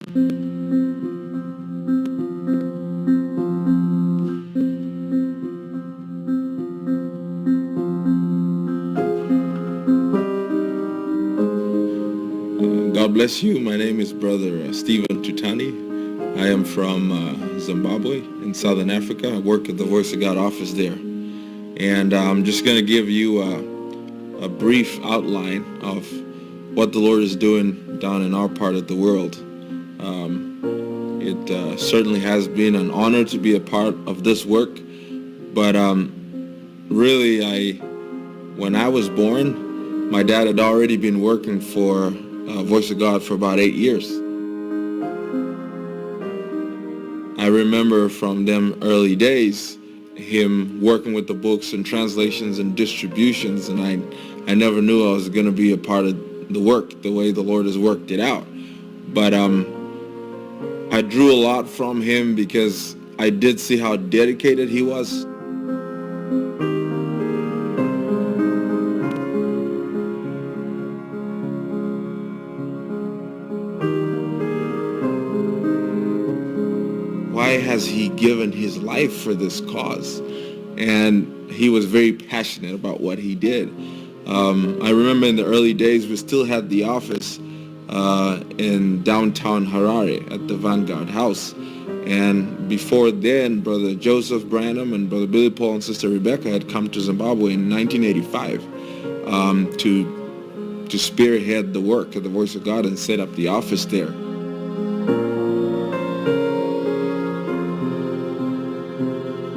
God bless you. My name is Brother Stephen Tutani. I am from Zimbabwe in Southern Africa. I work at the Voice of God office there. And I'm just going to give you a brief outline of what the Lord is doing down in our part of the world. It certainly has been an honor to be a part of this work. But really, when I was born, my dad had already been working for Voice of God for about 8 years. I remember from them early days him working with the books and translations and distributions, and I never knew I was going to be a part of the work the way the Lord has worked it out. But I drew a lot from him because I did see how dedicated he was. Why has he given his life for this cause? And he was very passionate about what he did. I remember in the early days we still had the office in downtown Harare at the Vanguard House. And before then, Brother Joseph Branham and Brother Billy Paul and Sister Rebecca had come to Zimbabwe in 1985 to spearhead the work of the Voice of God and set up the office there.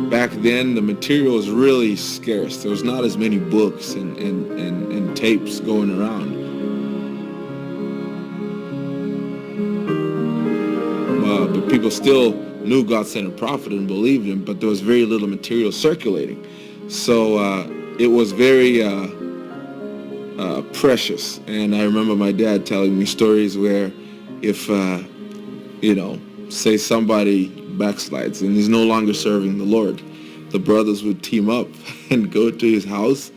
Back then, the material was really scarce. There was not as many books and tapes going around. But people still knew God sent a prophet and believed him, but there was very little material circulating. So it was very precious. And I remember my dad telling me stories where if, say somebody backslides and he's no longer serving the Lord, the brothers would team up and go to his house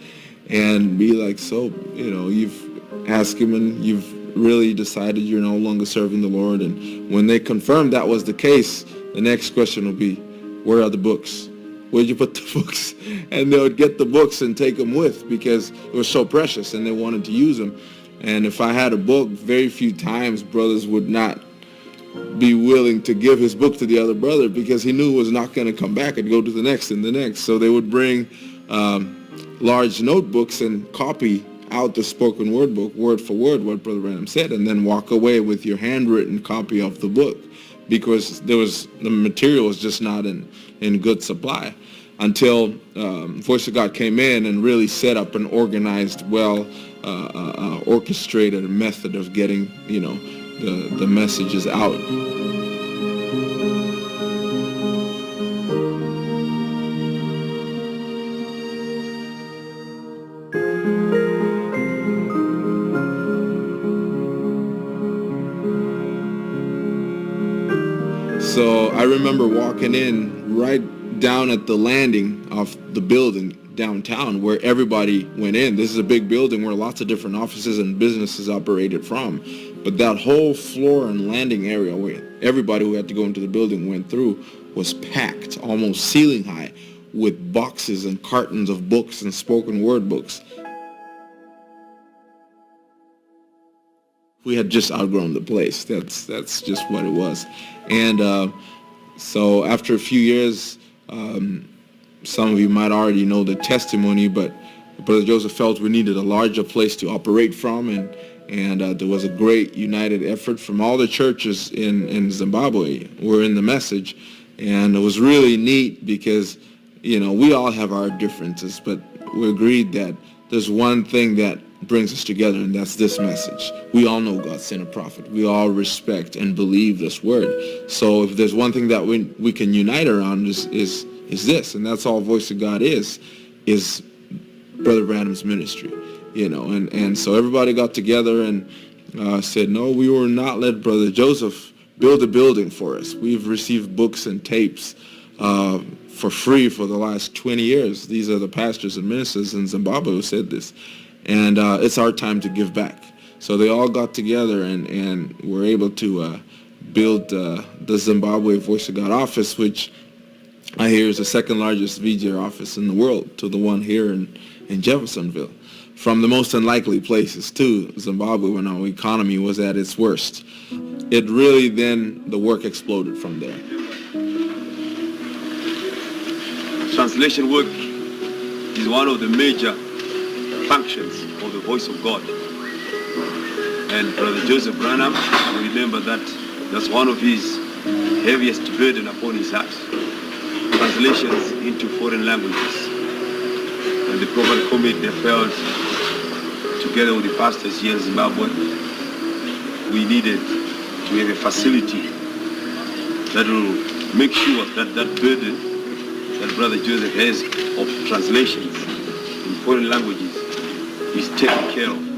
and be like, so, you've asked him and you've really decided you're no longer serving the Lord. And when they confirmed that was the case, the next question would be, where are the books? Where'd you put the books? And they would get the books and take them with because it was so precious and they wanted to use them. And if I had a book, very few times brothers would not be willing to give his book to the other brother because he knew it was not going to come back and go to the next and the next. So they would bring large notebooks and copy out the spoken word book, word for word, what Brother Branham said, and then walk away with your handwritten copy of the book because the material was just not in good supply until Voice of God came in and really set up an organized, orchestrated method of getting, the messages out. So I remember walking in right down at the landing of the building downtown where everybody went in. This is a big building where lots of different offices and businesses operated from. But that whole floor and landing area where everybody who had to go into the building went through was packed, almost ceiling high, with boxes and cartons of books and spoken word books. We had just outgrown the place. That's just what it was. And so after a few years, some of you might already know the testimony, but Brother Joseph felt we needed a larger place to operate from, and there was a great united effort from all the churches in Zimbabwe. We're in the message, and it was really neat because, we all have our differences, but we agreed that there's one thing that brings us together, and that's this message. We all know God sent a prophet. We all respect and believe this word. So if there's one thing that we can unite around is this, and that's all Voice of God is Brother Branham's ministry, and so everybody got together and said, no, we will not let Brother Joseph build a building for us. We've received books and tapes for free for the last 20 years. These are the pastors and ministers in Zimbabwe who said this. And it's our time to give back. So they all got together and were able to built the Zimbabwe Voice of God office, which I hear is the second largest VJ office in the world to the one here in Jeffersonville. From the most unlikely places too, Zimbabwe, when our economy was at its worst. It really then, the work exploded from there. Translation work is one of the major functions of the Voice of God. And Brother Joseph Branham, we remember that's one of his heaviest burden upon his heart. Translations into foreign languages. And the Prophet Commit, they felt, together with the pastors here in Zimbabwe, we needed to have a facility that will make sure that that burden that Brother Joseph has of translations in foreign languages is taken care of.